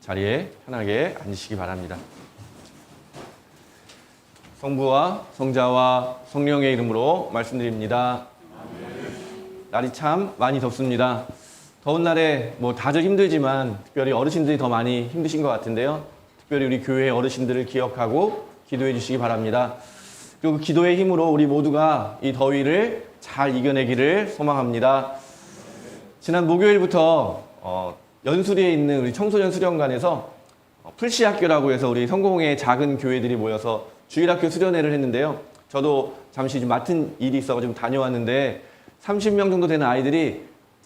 자리에 편하게 앉으시기 바랍니다. 성부와 성자와 성령의 이름으로 말씀드립니다. 날이 참 많이 덥습니다. 더운 날에 다들 힘들지만 특별히 어르신들이 더 많이 힘드신 것 같은데요. 특별히 우리 교회 어르신들을 기억하고 기도해 주시기 바랍니다. 그리고 기도의 힘으로 우리 모두가 이 더위를 잘 이겨내기를 소망합니다. 지난 목요일부터 연수리에 있는 우리 청소년 수련관에서 풀시학교라고 해서 우리 성공의 작은 교회들이 모여서 주일학교 수련회를 했는데요. 저도 잠시 좀 맡은 일이 있어가지고 다녀왔는데 30명 정도 되는 아이들이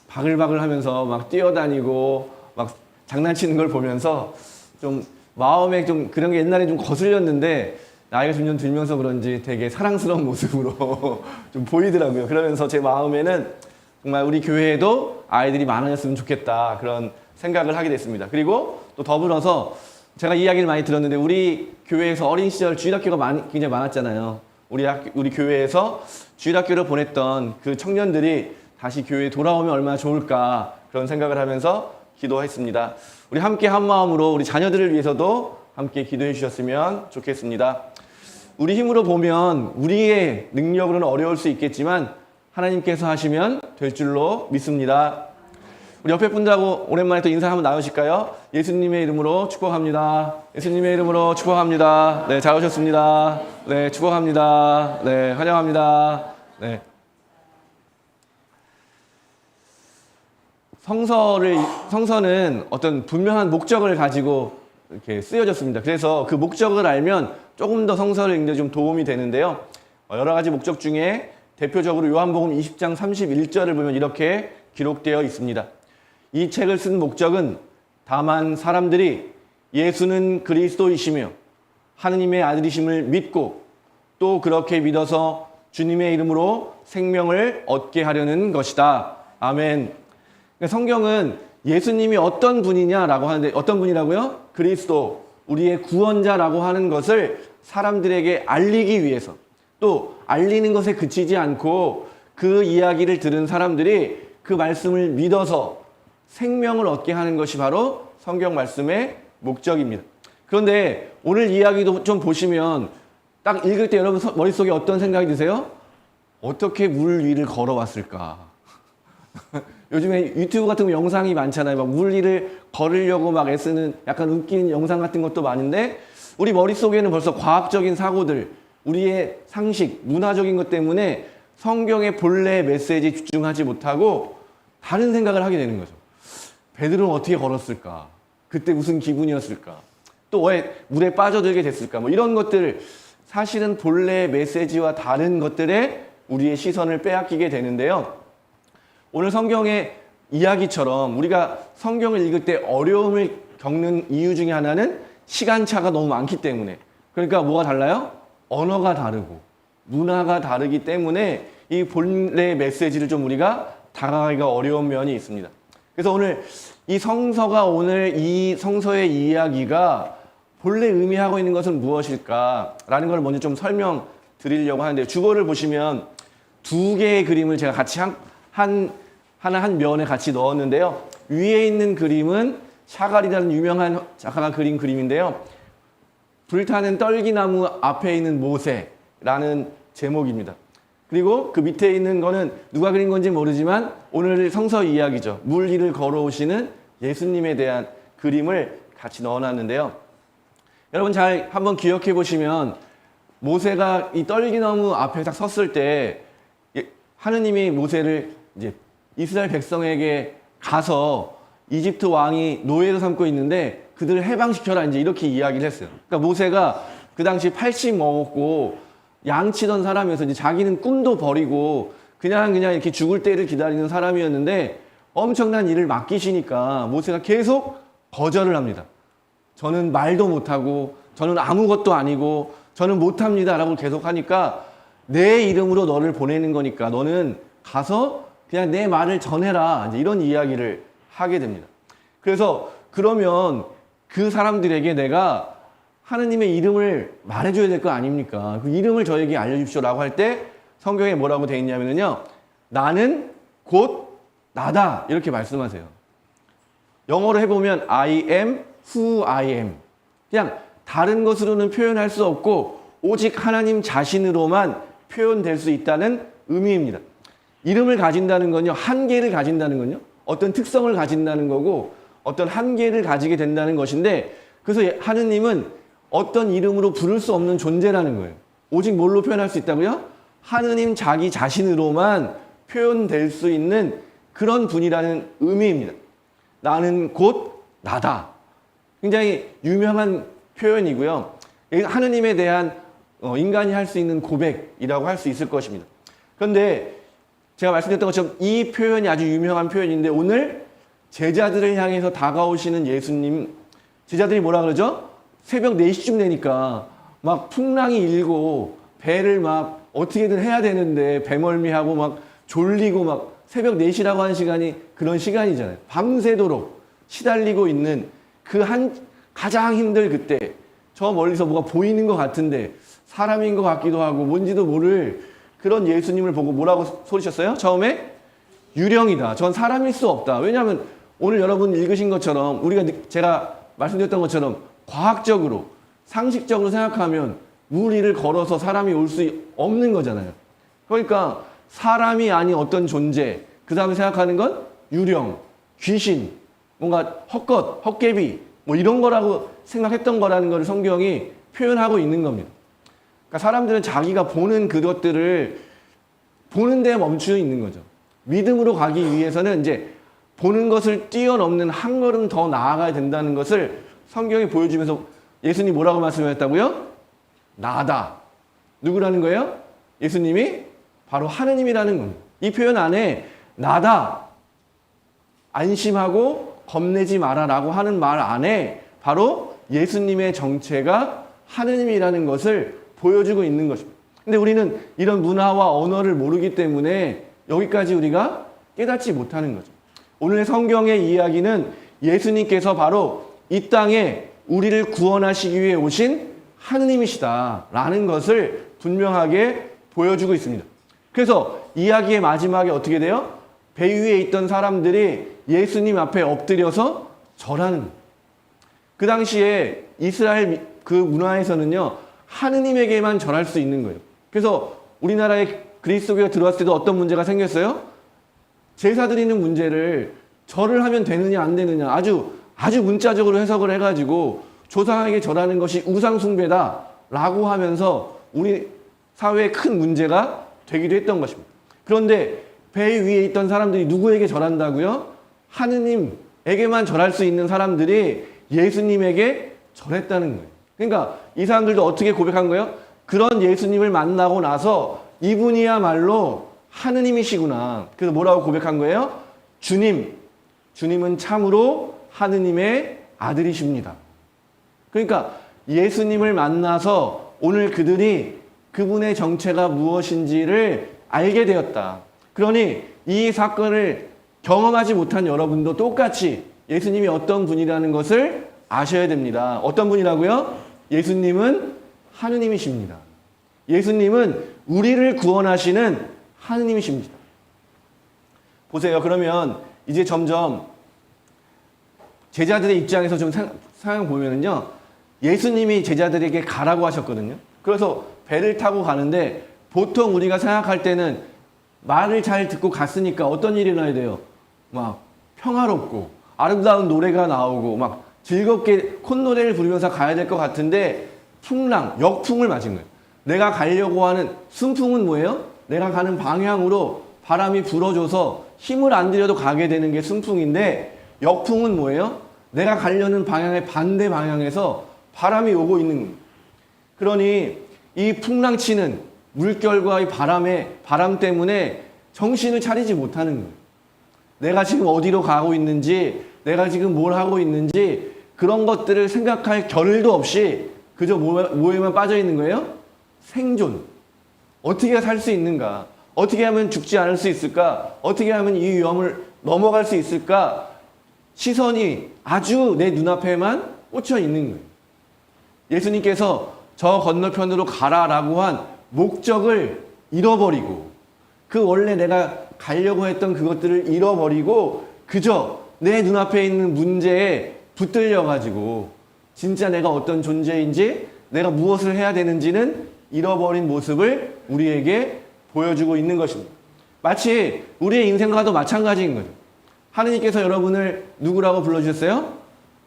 바글바글 하면서 막 뛰어다니고 막 장난치는 걸 보면서 좀 마음에 좀 그런 게 옛날에 좀 거슬렸는데 나이가 점점 들면서 그런지 되게 사랑스러운 모습으로 좀 보이더라고요. 그러면서 제 마음에는 정말 우리 교회에도 아이들이 많아졌으면 좋겠다 그런 생각을 하게 됐습니다. 그리고 또 더불어서 제가 이야기를 많이 들었는데 우리 교회에서 어린 시절 주일학교가 굉장히 많았잖아요. 우리 교회에서 주일학교를 보냈던 그 청년들이 다시 교회에 돌아오면 얼마나 좋을까 그런 생각을 하면서 기도했습니다. 우리 함께 한 마음으로 우리 자녀들을 위해서도 함께 기도해 주셨으면 좋겠습니다. 우리 힘으로 보면 우리의 능력으로는 어려울 수 있겠지만 하나님께서 하시면 될 줄로 믿습니다. 우리 옆에 분들하고 오랜만에 또 인사 한번 나누실까요? 예수님의 이름으로 축복합니다. 예수님의 이름으로 축복합니다. 네, 잘 오셨습니다. 네, 축복합니다. 네, 환영합니다. 네. 성서는 어떤 분명한 목적을 가지고 이렇게 쓰여졌습니다. 그래서 그 목적을 알면 조금 더 성서를 읽는 데 좀 도움이 되는데요. 여러 가지 목적 중에 대표적으로 요한복음 20장 31절을 보면 이렇게 기록되어 있습니다. 이 책을 쓴 목적은 다만 사람들이 예수는 그리스도이시며 하느님의 아들이심을 믿고 또 그렇게 믿어서 주님의 이름으로 생명을 얻게 하려는 것이다. 아멘. 성경은 예수님이 어떤 분이냐라고 하는데 어떤 분이라고요? 그리스도, 우리의 구원자라고 하는 것을 사람들에게 알리기 위해서 또 알리는 것에 그치지 않고 그 이야기를 들은 사람들이 그 말씀을 믿어서 생명을 얻게 하는 것이 바로 성경 말씀의 목적입니다. 그런데 오늘 이야기도 좀 보시면 딱 읽을 때 여러분 머릿속에 어떤 생각이 드세요? 어떻게 물 위를 걸어왔을까? 요즘에 유튜브 같은 거 영상이 많잖아요. 막 물 위를 걸으려고 막 애쓰는 약간 웃긴 영상 같은 것도 많은데 우리 머릿속에는 벌써 과학적인 사고들, 우리의 상식, 문화적인 것 때문에 성경의 본래 메시지에 집중하지 못하고 다른 생각을 하게 되는 거죠. 베드로는 어떻게 걸었을까? 그때 무슨 기분이었을까? 또 왜 물에 빠져들게 됐을까? 이런 것들 사실은 본래 메시지와 다른 것들에 우리의 시선을 빼앗기게 되는데요. 오늘 성경의 이야기처럼 우리가 성경을 읽을 때 어려움을 겪는 이유 중에 하나는 시간차가 너무 많기 때문에. 그러니까 뭐가 달라요? 언어가 다르고 문화가 다르기 때문에 이 본래 메시지를 좀 우리가 다가가기가 어려운 면이 있습니다. 그래서 오늘 이 성서가 오늘 이 성서의 이야기가 본래 의미하고 있는 것은 무엇일까라는 걸 먼저 좀 설명드리려고 하는데 주보를 보시면 두 개의 그림을 제가 같이 한 면에 같이 넣었는데요. 위에 있는 그림은 샤갈이라는 유명한 작가가 그린 그림인데요. 불타는 떨기나무 앞에 있는 모세라는 제목입니다. 그리고 그 밑에 있는 거는 누가 그린 건지 모르지만 오늘 성서 이야기죠. 물 위를 걸어오시는 예수님에 대한 그림을 같이 넣어놨는데요. 여러분 잘 한번 기억해 보시면 모세가 이 떨기나무 앞에 딱 섰을 때 하느님이 모세를 이제 이스라엘 백성에게 가서 이집트 왕이 노예로 삼고 있는데 그들을 해방시켜라 이제 이렇게 이야기를 했어요. 그러니까 모세가 그 당시 80 먹었고 양치던 사람이어서 이제 자기는 꿈도 버리고 그냥 이렇게 죽을 때를 기다리는 사람이었는데 엄청난 일을 맡기시니까 모세가 계속 거절을 합니다. 저는 말도 못하고 저는 아무것도 아니고 저는 못합니다 라고 계속 하니까 내 이름으로 너를 보내는 거니까 너는 가서 그냥 내 말을 전해라 이제 이런 이야기를 하게 됩니다. 그래서 그러면 그 사람들에게 내가 하느님의 이름을 말해줘야 될 거 아닙니까? 그 이름을 저에게 알려주십시오라고 할 때 성경에 뭐라고 되어 있냐면요. 나는 곧 나다 이렇게 말씀하세요. 영어로 해보면 I am who I am. 그냥 다른 것으로는 표현할 수 없고 오직 하나님 자신으로만 표현될 수 있다는 의미입니다. 이름을 가진다는 건요, 한계를 가진다는 건요, 어떤 특성을 가진다는 거고 어떤 한계를 가지게 된다는 것인데, 그래서 하느님은 어떤 이름으로 부를 수 없는 존재라는 거예요. 오직 뭘로 표현할 수 있다고요? 하느님 자기 자신으로만 표현될 수 있는 그런 분이라는 의미입니다. 나는 곧 나다. 굉장히 유명한 표현이고요. 하느님에 대한 인간이 할 수 있는 고백이라고 할 수 있을 것입니다. 그런데 제가 말씀드렸던 것처럼 이 표현이 아주 유명한 표현인데, 오늘 제자들을 향해서 다가오시는 예수님, 제자들이 뭐라 그러죠? 새벽 4시쯤 되니까 막 풍랑이 일고 배를 막 어떻게든 해야 되는데 배멀미하고 막 졸리고 막 새벽 4시라고 하는 시간이 그런 시간이잖아요. 밤새도록 시달리고 있는 그 가장 힘들 그때, 저 멀리서 뭐가 보이는 것 같은데 사람인 것 같기도 하고 뭔지도 모를 그런 예수님을 보고 뭐라고 소리쳤어요? 처음에 유령이다. 전 사람일 수 없다. 왜냐하면 오늘 여러분 읽으신 것처럼, 제가 말씀드렸던 것처럼 과학적으로 상식적으로 생각하면 물 위를 걸어서 사람이 올 수 없는 거잖아요. 그러니까 사람이 아닌 어떤 존재, 그 다음에 생각하는 건 유령, 귀신, 뭔가 헛것, 헛개비 뭐 이런 거라고 생각했던 거라는 걸 성경이 표현하고 있는 겁니다. 그러니까 사람들은 자기가 보는 그것들을 보는 데 멈추어 있는 거죠. 믿음으로 가기 위해서는 이제 보는 것을 뛰어넘는 한 걸음 더 나아가야 된다는 것을 성경이 보여주면서 예수님이 뭐라고 말씀하셨다고요? 나다. 누구라는 거예요? 예수님이 바로 하느님이라는 겁니다. 이 표현 안에 나다, 안심하고 겁내지 마라라고 하는 말 안에 바로 예수님의 정체가 하느님이라는 것을 보여주고 있는 것입니다. 근데 우리는 이런 문화와 언어를 모르기 때문에 여기까지 우리가 깨닫지 못하는 거죠. 오늘 성경의 이야기는 예수님께서 바로 이 땅에 우리를 구원하시기 위해 오신 하느님이시다라는 것을 분명하게 보여주고 있습니다. 그래서 이야기의 마지막에 어떻게 돼요? 배 위에 있던 사람들이 예수님 앞에 엎드려서 절하는 거예요. 그 당시에 이스라엘 그 문화에서는요, 하느님에게만 절할 수 있는 거예요. 그래서 우리나라에 그리스도교가 들어왔을 때도 어떤 문제가 생겼어요? 제사 드리는 문제를 절을 하면 되느냐 안 되느냐 아주 문자적으로 해석을 해가지고 조상에게 절하는 것이 우상숭배다라고 하면서 우리 사회에 큰 문제가 되기도 했던 것입니다. 그런데 배 위에 있던 사람들이 누구에게 절한다고요? 하느님에게만 절할 수 있는 사람들이 예수님에게 절했다는 거예요. 그러니까 이 사람들도 어떻게 고백한 거예요? 그런 예수님을 만나고 나서 이분이야말로 하느님이시구나. 그래서 뭐라고 고백한 거예요? 주님은 참으로 하느님의 아들이십니다. 그러니까 예수님을 만나서 오늘 그들이 그분의 정체가 무엇인지를 알게 되었다. 그러니 이 사건을 경험하지 못한 여러분도 똑같이 예수님이 어떤 분이라는 것을 아셔야 됩니다. 어떤 분이라고요? 예수님은 하느님이십니다. 예수님은 우리를 구원하시는 하느님이십니다. 보세요. 그러면 이제 점점 제자들의 입장에서 좀 상황 보면은요, 예수님이 제자들에게 가라고 하셨거든요. 그래서 배를 타고 가는데 보통 우리가 생각할 때는 말을 잘 듣고 갔으니까 어떤 일이 일어나야 돼요? 막 평화롭고 아름다운 노래가 나오고 막 즐겁게 콧노래를 부르면서 가야 될 것 같은데 역풍을 맞은 거예요. 내가 가려고 하는 순풍은 뭐예요? 내가 가는 방향으로 바람이 불어줘서 힘을 안 들여도 가게 되는 게 순풍인데, 역풍은 뭐예요? 내가 가려는 방향의 반대 방향에서 바람이 오고 있는 거예요. 그러니 이 풍랑치는 물결과 이 바람 때문에 정신을 차리지 못하는 거예요. 내가 지금 어디로 가고 있는지, 내가 지금 뭘 하고 있는지 그런 것들을 생각할 겨를도 없이 그저 뭐에만 빠져 있는 거예요? 생존. 어떻게 살 수 있는가? 어떻게 하면 죽지 않을 수 있을까? 어떻게 하면 이 위험을 넘어갈 수 있을까? 시선이 아주 내 눈앞에만 꽂혀 있는 거예요. 예수님께서 저 건너편으로 가라라고 한 목적을 잃어버리고, 그 원래 내가 가려고 했던 그것들을 잃어버리고 그저 내 눈앞에 있는 문제에 붙들려가지고 진짜 내가 어떤 존재인지 내가 무엇을 해야 되는지는 잃어버린 모습을 우리에게 보여주고 있는 것입니다. 마치 우리의 인생과도 마찬가지인 거죠. 하느님께서 여러분을 누구라고 불러주셨어요?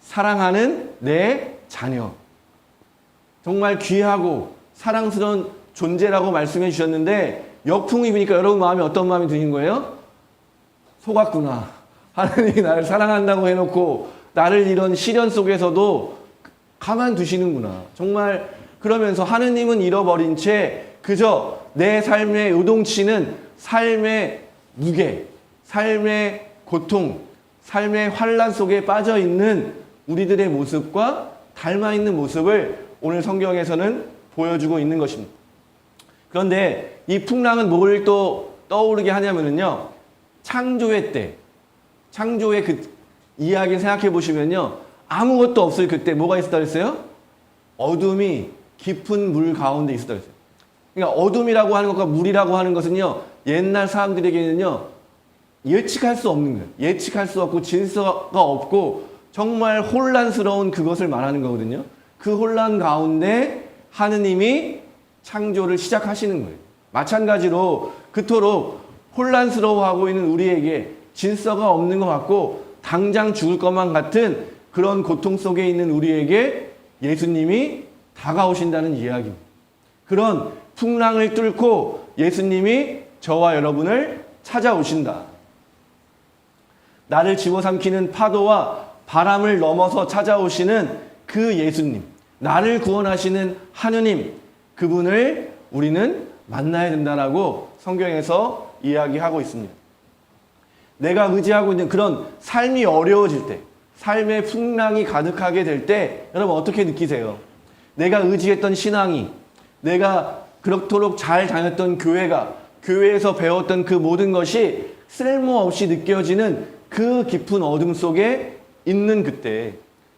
사랑하는 내 자녀. 정말 귀하고 사랑스러운 존재라고 말씀해 주셨는데 역풍이 부니까 여러분 마음에 어떤 마음이 드는 거예요? 속았구나. 하느님이 나를 사랑한다고 해놓고 나를 이런 시련 속에서도 가만 두시는구나. 정말 그러면서 하느님은 잃어버린 채 그저 내 삶에 요동치는 삶의 무게, 삶의 고통, 삶의 환란 속에 빠져 있는 우리들의 모습과 닮아 있는 모습을 오늘 성경에서는 보여주고 있는 것입니다. 그런데 이 풍랑은 뭘 또 떠오르게 하냐면요. 창조의 때, 창조의 그 이야기 생각해 보시면요. 아무것도 없을 그때 뭐가 있었다 그랬어요? 어둠이 깊은 물 가운데 있었다 그랬어요. 그러니까 어둠이라고 하는 것과 물이라고 하는 것은요. 옛날 사람들에게는요. 예측할 수 없는 거예요. 예측할 수 없고 질서가 없고 정말 혼란스러운 그것을 말하는 거거든요. 그 혼란 가운데 하느님이 창조를 시작하시는 거예요. 마찬가지로 그토록 혼란스러워하고 있는 우리에게 질서가 없는 것 같고 당장 죽을 것만 같은 그런 고통 속에 있는 우리에게 예수님이 다가오신다는 이야기입니다. 그런 풍랑을 뚫고 예수님이 저와 여러분을 찾아오신다. 나를 집어삼키는 파도와 바람을 넘어서 찾아오시는 그 예수님, 나를 구원하시는 하느님, 그분을 우리는 만나야 된다라고 성경에서 이야기하고 있습니다. 내가 의지하고 있는 그런 삶이 어려워질 때, 삶의 풍랑이 가득하게 될 때 여러분 어떻게 느끼세요? 내가 의지했던 신앙이, 내가 그렇도록 잘 다녔던 교회가, 교회에서 배웠던 그 모든 것이 쓸모없이 느껴지는 그 깊은 어둠 속에 있는 그때,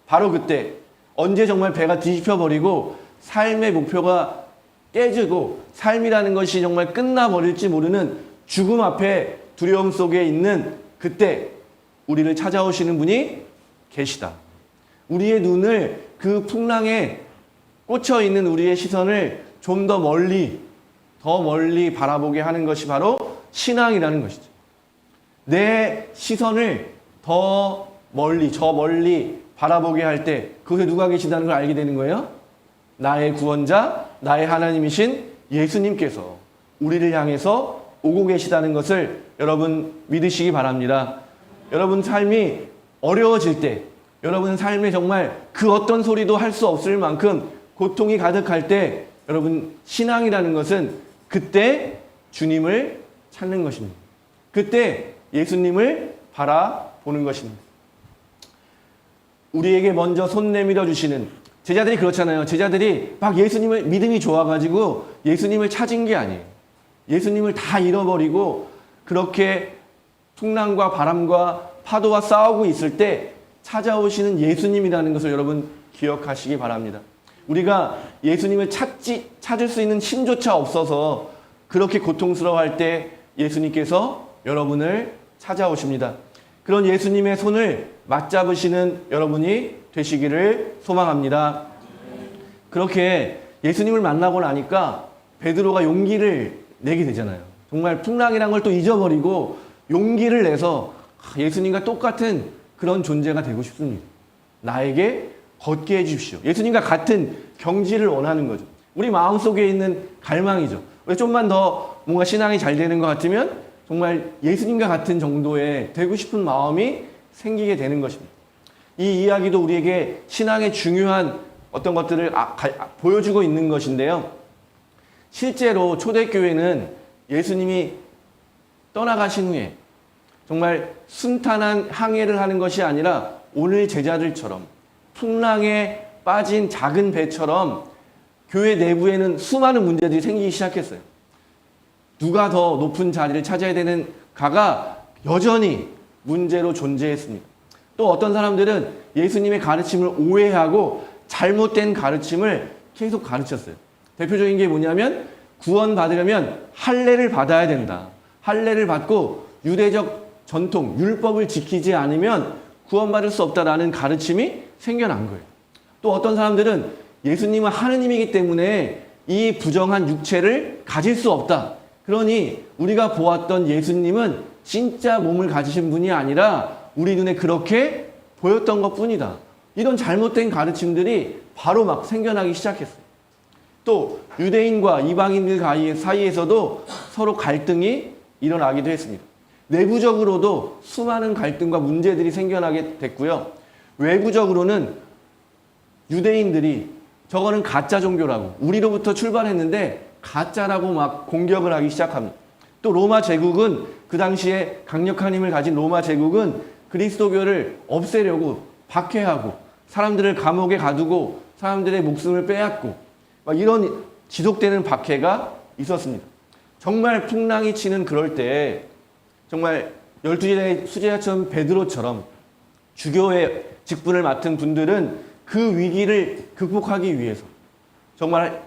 바로 그때 언제 정말 배가 뒤집혀버리고 삶의 목표가 깨지고 삶이라는 것이 정말 끝나버릴지 모르는 죽음 앞에 두려움 속에 있는 그때 우리를 찾아오시는 분이 계시다. 우리의 눈을 그 풍랑에 꽂혀 있는 우리의 시선을 좀 더 멀리 바라보게 하는 것이 바로 신앙이라는 것이죠. 내 시선을 더 멀리, 저 멀리 바라보게 할 때 그곳에 누가 계시다는 걸 알게 되는 거예요? 나의 구원자, 나의 하나님이신 예수님께서 우리를 향해서 오고 계시다는 것을 여러분 믿으시기 바랍니다. 여러분 삶이 어려워질 때, 여러분 삶에 정말 그 어떤 소리도 할 수 없을 만큼 고통이 가득할 때 여러분 신앙이라는 것은 그때 주님을 찾는 것입니다. 그때 예수님을 바라보는 것입니다. 우리에게 먼저 손 내밀어 주시는 제자들이 그렇잖아요. 제자들이 막 예수님을 믿음이 좋아가지고 예수님을 찾은 게 아니에요. 예수님을 다 잃어버리고 그렇게 풍랑과 바람과 파도와 싸우고 있을 때 찾아오시는 예수님이라는 것을 여러분 기억하시기 바랍니다. 우리가 예수님을 찾을 수 있는 힘조차 없어서 그렇게 고통스러워할 때 예수님께서 여러분을 찾아오십니다. 그런 예수님의 손을 맞잡으시는 여러분이 되시기를 소망합니다. 그렇게 예수님을 만나고 나니까 베드로가 용기를 내게 되잖아요. 정말 풍랑이란 걸 또 잊어버리고 용기를 내서 예수님과 똑같은 그런 존재가 되고 싶습니다. 나에게 걷게 해주십시오. 예수님과 같은 경지를 원하는 거죠. 우리 마음속에 있는 갈망이죠. 왜 좀만 더 뭔가 신앙이 잘 되는 것 같으면 정말 예수님과 같은 정도의 되고 싶은 마음이 생기게 되는 것입니다. 이 이야기도 우리에게 신앙의 중요한 어떤 것들을 보여주고 있는 것인데요. 실제로 초대교회는 예수님이 떠나가신 후에 정말 순탄한 항해를 하는 것이 아니라 오늘 제자들처럼 풍랑에 빠진 작은 배처럼 교회 내부에는 수많은 문제들이 생기기 시작했어요. 누가 더 높은 자리를 차지해야 되는가가 여전히 문제로 존재했습니다. 또 어떤 사람들은 예수님의 가르침을 오해하고 잘못된 가르침을 계속 가르쳤어요. 대표적인 게 뭐냐면 구원받으려면 할례를 받아야 된다. 할례를 받고 유대적 전통, 율법을 지키지 않으면 구원받을 수 없다라는 가르침이 생겨난 거예요. 또 어떤 사람들은 예수님은 하느님이기 때문에 이 부정한 육체를 가질 수 없다. 그러니 우리가 보았던 예수님은 진짜 몸을 가지신 분이 아니라 우리 눈에 그렇게 보였던 것뿐이다. 이런 잘못된 가르침들이 바로 막 생겨나기 시작했어요. 또 유대인과 이방인들 사이에서도 서로 갈등이 일어나기도 했습니다. 내부적으로도 수많은 갈등과 문제들이 생겨나게 됐고요. 외부적으로는 유대인들이 저거는 가짜 종교라고, 우리로부터 출발했는데 가짜라고 막 공격을 하기 시작합니다. 또 로마 제국은, 그 당시에 강력한 힘을 가진 로마 제국은 그리스도교를 없애려고 박해하고 사람들을 감옥에 가두고 사람들의 목숨을 빼앗고 막 이런 지속되는 박해가 있었습니다. 정말 풍랑이 치는 그럴 때 정말 12제자의 수제자처럼 베드로처럼 주교의 직분을 맡은 분들은 그 위기를 극복하기 위해서 정말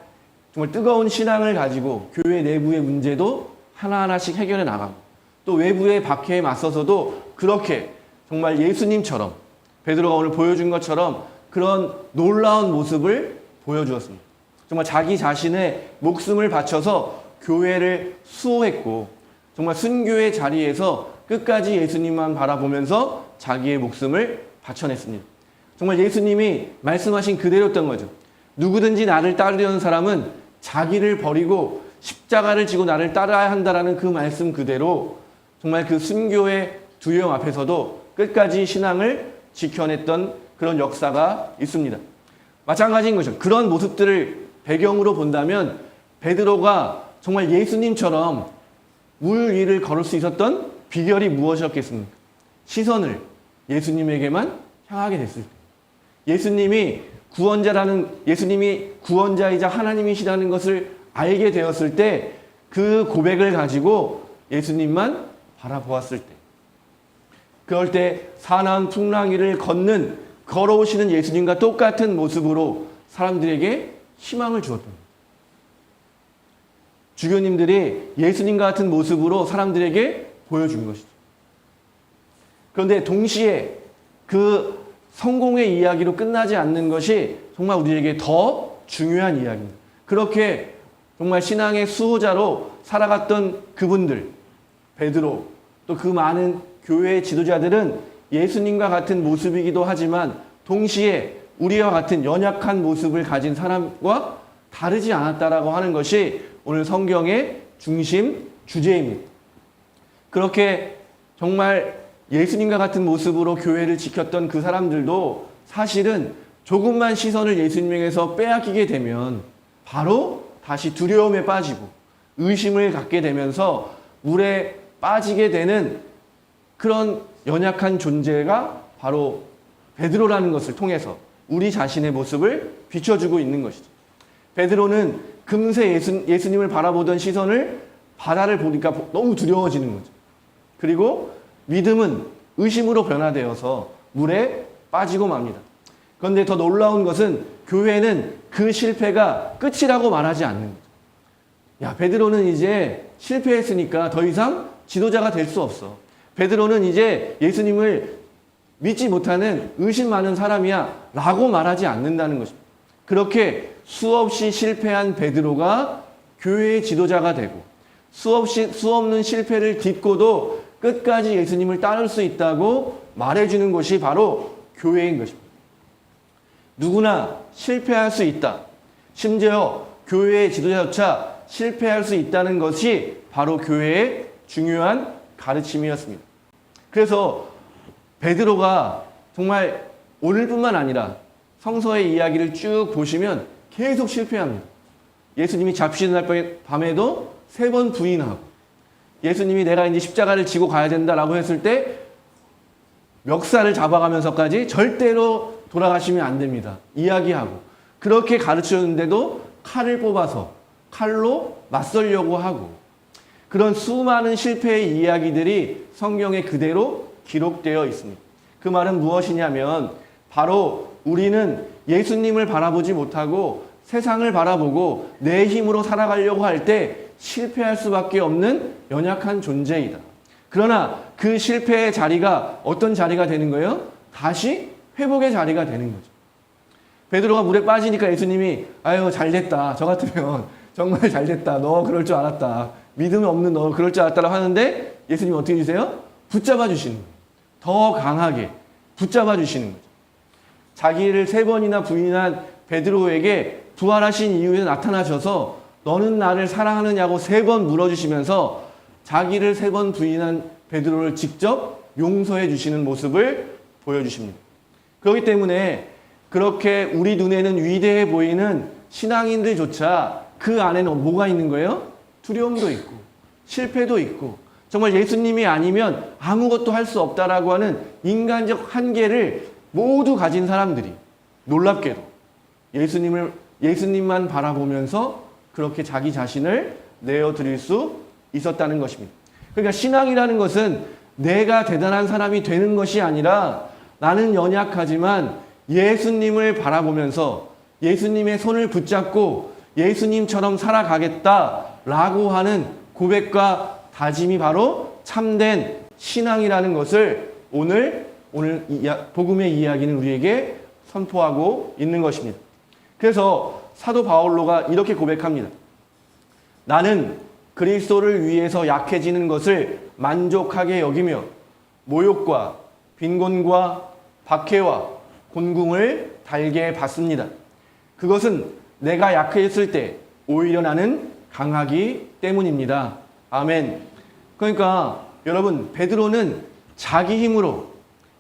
뜨거운 신앙을 가지고 교회 내부의 문제도 하나하나씩 해결해 나가고 또 외부의 박해에 맞서서도 그렇게 정말 예수님처럼 베드로가 오늘 보여준 것처럼 그런 놀라운 모습을 보여주었습니다. 정말 자기 자신의 목숨을 바쳐서 교회를 수호했고 정말 순교의 자리에서 끝까지 예수님만 바라보면서 자기의 목숨을 바쳐냈습니다. 정말 예수님이 말씀하신 그대로였던 거죠. 누구든지 나를 따르려는 사람은 자기를 버리고 십자가를 지고 나를 따라야 한다라는 그 말씀 그대로 정말 그 순교의 두려움 앞에서도 끝까지 신앙을 지켜냈던 그런 역사가 있습니다. 마찬가지인 거죠. 그런 모습들을 배경으로 본다면 베드로가 정말 예수님처럼 물 위를 걸을 수 있었던 비결이 무엇이었겠습니까? 시선을 예수님에게만 향하게 됐을 때. 예수님이 구원자이자 하나님이시라는 것을 알게 되었을 때 그 고백을 가지고 예수님만 바라보았을 때 그럴 때 사나운 풍랑 위를 걸어오시는 예수님과 똑같은 모습으로 사람들에게 희망을 주었던 거예요. 주교님들이 예수님과 같은 모습으로 사람들에게 보여준 것이죠. 그런데 동시에 그 성공의 이야기로 끝나지 않는 것이 정말 우리에게 더 중요한 이야기입니다. 그렇게 정말 신앙의 수호자로 살아갔던 그분들, 베드로, 또 그 많은 교회의 지도자들은 예수님과 같은 모습이기도 하지만 동시에 우리와 같은 연약한 모습을 가진 사람과 다르지 않았다라고 하는 것이 오늘 성경의 중심 주제입니다. 그렇게 정말 예수님과 같은 모습으로 교회를 지켰던 그 사람들도 사실은 조금만 시선을 예수님에게서 빼앗기게 되면 바로 다시 두려움에 빠지고 의심을 갖게 되면서 물에 빠지게 되는 그런 연약한 존재가 바로 베드로라는 것을 통해서 우리 자신의 모습을 비춰주고 있는 것이죠. 베드로는 금세 예수님을 바라보던 시선을 바다를 보니까 너무 두려워지는 거죠. 그리고 믿음은 의심으로 변화되어서 물에 빠지고 맙니다. 그런데 더 놀라운 것은 교회는 그 실패가 끝이라고 말하지 않는 거죠. 야, 베드로는 이제 실패했으니까 더 이상 지도자가 될 수 없어. 베드로는 이제 예수님을 믿지 못하는 의심 많은 사람이야 라고 말하지 않는다는 것입니다. 그렇게 수없이 실패한 베드로가 교회의 지도자가 되고 수없는 실패를 딛고도 끝까지 예수님을 따를 수 있다고 말해주는 것이 바로 교회인 것입니다. 누구나 실패할 수 있다. 심지어 교회의 지도자조차 실패할 수 있다는 것이 바로 교회의 중요한 가르침이었습니다. 그래서 베드로가 정말 오늘뿐만 아니라 성서의 이야기를 쭉 보시면 계속 실패합니다. 예수님이 잡히시는 날 밤에도 3번 부인하고 예수님이 내가 이제 십자가를 지고 가야 된다라고 했을 때 멱살을 잡아가면서까지 절대로 돌아가시면 안 됩니다. 이야기하고 그렇게 가르쳤는데도 칼을 뽑아서 칼로 맞설려고 하고 그런 수많은 실패의 이야기들이 성경에 그대로 기록되어 있습니다. 그 말은 무엇이냐면 바로 우리는 예수님을 바라보지 못하고 세상을 바라보고 내 힘으로 살아가려고 할 때 실패할 수밖에 없는 연약한 존재이다. 그러나 그 실패의 자리가 어떤 자리가 되는 거예요? 다시 회복의 자리가 되는 거죠. 베드로가 물에 빠지니까 예수님이 아유 잘됐다. 저 같으면 정말 잘됐다. 너 그럴 줄 알았다. 믿음이 없는 너 그럴 줄 알았다라고 하는데 예수님이 어떻게 주세요? 붙잡아 주시는 거예요. 더 강하게 붙잡아 주시는 거죠. 자기를 3번이나 부인한 베드로에게 부활하신 이후에 나타나셔서 너는 나를 사랑하느냐고 3번 물어주시면서 자기를 3번 부인한 베드로를 직접 용서해 주시는 모습을 보여주십니다. 그렇기 때문에 그렇게 우리 눈에는 위대해 보이는 신앙인들조차 그 안에는 뭐가 있는 거예요? 두려움도 있고 실패도 있고 정말 예수님이 아니면 아무것도 할 수 없다라고 하는 인간적 한계를 모두 가진 사람들이 놀랍게도 예수님만 바라보면서 그렇게 자기 자신을 내어드릴 수 있었다는 것입니다. 그러니까 신앙이라는 것은 내가 대단한 사람이 되는 것이 아니라 나는 연약하지만 예수님을 바라보면서 예수님의 손을 붙잡고 예수님처럼 살아가겠다라고 하는 고백과 다짐이 바로 참된 신앙이라는 것을 오늘 복음의 이야기는 우리에게 선포하고 있는 것입니다. 그래서 사도 바올로가 이렇게 고백합니다. 나는 그리스도를 위해서 약해지는 것을 만족하게 여기며 모욕과 빈곤과 박해와 곤궁을 달게 받습니다. 그것은 내가 약해졌을 때 오히려 나는 강하기 때문입니다. 아멘. 그러니까 여러분 베드로는 자기 힘으로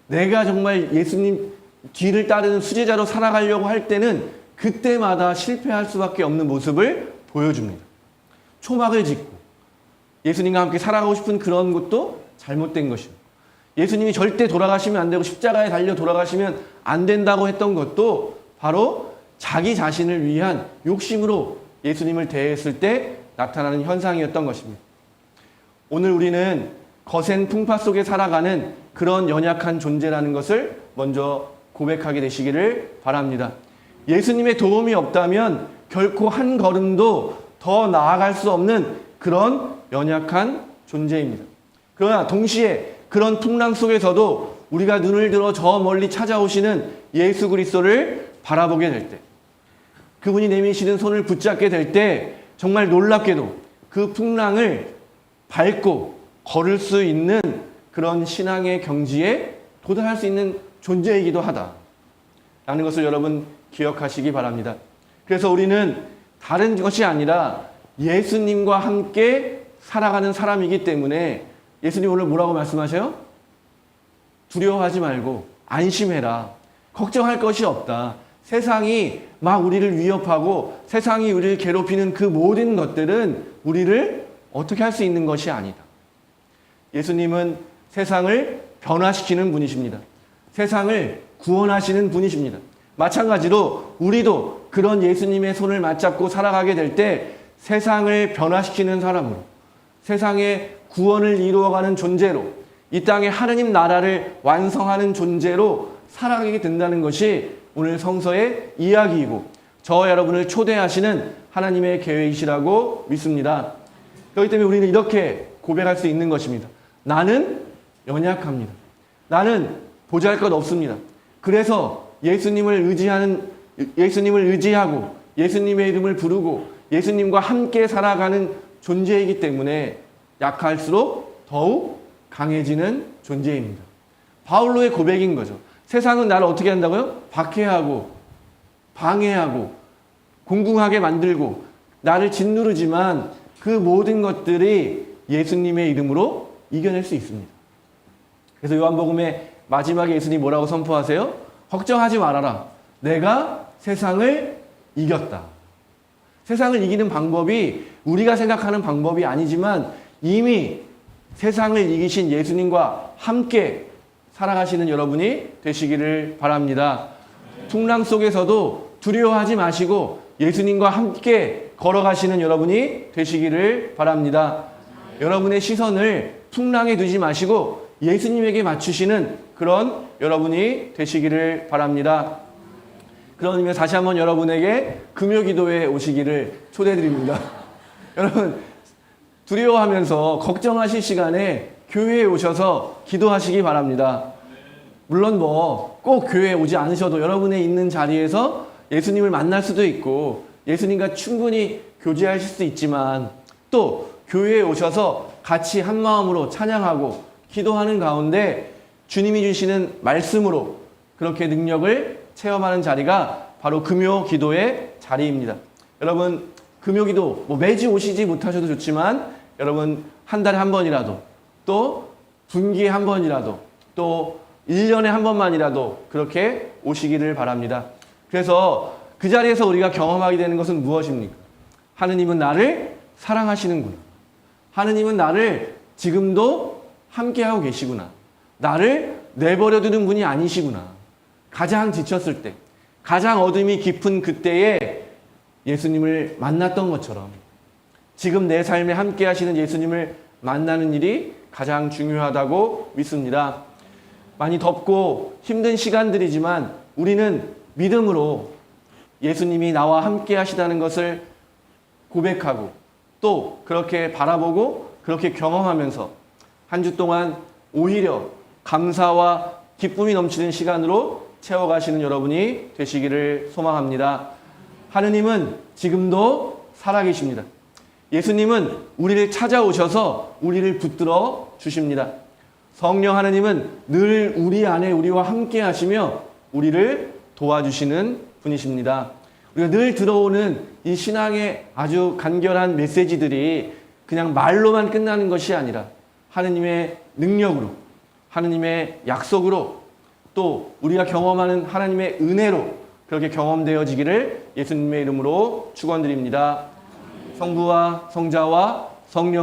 내가 정말 예수님 뒤를 따르는 수제자로 살아가려고 할 때는 그때마다 실패할 수밖에 없는 모습을 보여줍니다. 초막을 짓고 예수님과 함께 살아가고 싶은 그런 것도 잘못된 것입니다. 예수님이 절대 돌아가시면 안 되고 십자가에 달려 돌아가시면 안 된다고 했던 것도 바로 자기 자신을 위한 욕심으로 예수님을 대했을 때 나타나는 현상이었던 것입니다. 오늘 우리는 거센 풍파 속에 살아가는 그런 연약한 존재라는 것을 먼저 고백하게 되시기를 바랍니다. 예수님의 도움이 없다면 결코 한 걸음도 더 나아갈 수 없는 그런 연약한 존재입니다. 그러나 동시에 그런 풍랑 속에서도 우리가 눈을 들어 저 멀리 찾아오시는 예수 그리스도를 바라보게 될 때, 그분이 내미시는 손을 붙잡게 될 때 정말 놀랍게도 그 풍랑을 밟고 걸을 수 있는 그런 신앙의 경지에 도달할 수 있는 존재이기도 하다라는 것을 여러분 기억하시기 바랍니다. 그래서 우리는 다른 것이 아니라 예수님과 함께 살아가는 사람이기 때문에 예수님 오늘 뭐라고 말씀하셔요? 두려워하지 말고 안심해라. 걱정할 것이 없다. 세상이 막 우리를 위협하고 세상이 우리를 괴롭히는 그 모든 것들은 우리를 어떻게 할 수 있는 것이 아니다. 예수님은 세상을 변화시키는 분이십니다. 세상을 구원하시는 분이십니다. 마찬가지로 우리도 그런 예수님의 손을 맞잡고 살아가게 될 때 세상을 변화시키는 사람으로, 세상의 구원을 이루어가는 존재로, 이 땅에 하느님 나라를 완성하는 존재로 살아가게 된다는 것이 오늘 성서의 이야기이고 저와 여러분을 초대하시는 하나님의 계획이시라고 믿습니다. 그렇기 때문에 우리는 이렇게 고백할 수 있는 것입니다. 나는 연약합니다. 나는 보잘것 없습니다. 그래서 예수님을 의지하고 예수님의 이름을 부르고 예수님과 함께 살아가는 존재이기 때문에 약할수록 더욱 강해지는 존재입니다. 바울로의 고백인 거죠. 세상은 나를 어떻게 한다고요? 박해하고 방해하고 공궁하게 만들고 나를 짓누르지만 그 모든 것들이 예수님의 이름으로 이겨낼 수 있습니다. 그래서 요한복음의 마지막에 예수님이 뭐라고 선포하세요? 걱정하지 말아라. 내가 세상을 이겼다. 세상을 이기는 방법이 우리가 생각하는 방법이 아니지만 이미 세상을 이기신 예수님과 함께 살아가시는 여러분이 되시기를 바랍니다. 풍랑 속에서도 두려워하지 마시고 예수님과 함께 걸어가시는 여러분이 되시기를 바랍니다. 여러분의 시선을 풍랑에 두지 마시고 예수님에게 맞추시는 그런 여러분이 되시기를 바랍니다. 그런 의미에서 다시 한번 여러분에게 금요 기도에 오시기를 초대드립니다. 여러분 두려워하면서 걱정하실 시간에 교회에 오셔서 기도하시기 바랍니다. 물론 뭐 꼭 교회에 오지 않으셔도 여러분의 있는 자리에서 예수님을 만날 수도 있고 예수님과 충분히 교제하실 수 있지만 또 교회에 오셔서 같이 한 마음으로 찬양하고 기도하는 가운데 주님이 주시는 말씀으로 그렇게 능력을 체험하는 자리가 바로 금요 기도의 자리입니다. 여러분 금요 기도 뭐 매주 오시지 못하셔도 좋지만 여러분 한 달에 한 번이라도 또 분기에 한 번이라도 또 1년에 한 번만이라도 그렇게 오시기를 바랍니다. 그래서 그 자리에서 우리가 경험하게 되는 것은 무엇입니까? 하느님은 나를 사랑하시는구나. 하느님은 나를 지금도 함께하고 계시구나. 나를 내버려 두는 분이 아니시구나. 가장 지쳤을 때, 가장 어둠이 깊은 그때에 예수님을 만났던 것처럼 지금 내 삶에 함께 하시는 예수님을 만나는 일이 가장 중요하다고 믿습니다. 많이 덥고 힘든 시간들이지만 우리는 믿음으로 예수님이 나와 함께 하시다는 것을 고백하고 또 그렇게 바라보고 그렇게 경험하면서 한 주 동안 오히려 감사와 기쁨이 넘치는 시간으로 채워가시는 여러분이 되시기를 소망합니다. 하느님은 지금도 살아계십니다. 예수님은 우리를 찾아오셔서 우리를 붙들어 주십니다. 성령 하느님은 늘 우리 안에 우리와 함께 하시며 우리를 도와주시는 분이십니다. 우리가 늘 들어오는 이 신앙의 아주 간결한 메시지들이 그냥 말로만 끝나는 것이 아니라 하느님의 능력으로, 하느님의 약속으로 또 우리가 경험하는 하나님의 은혜로 그렇게 경험되어지기를 예수님의 이름으로 축원드립니다. 성부와 성자와 성령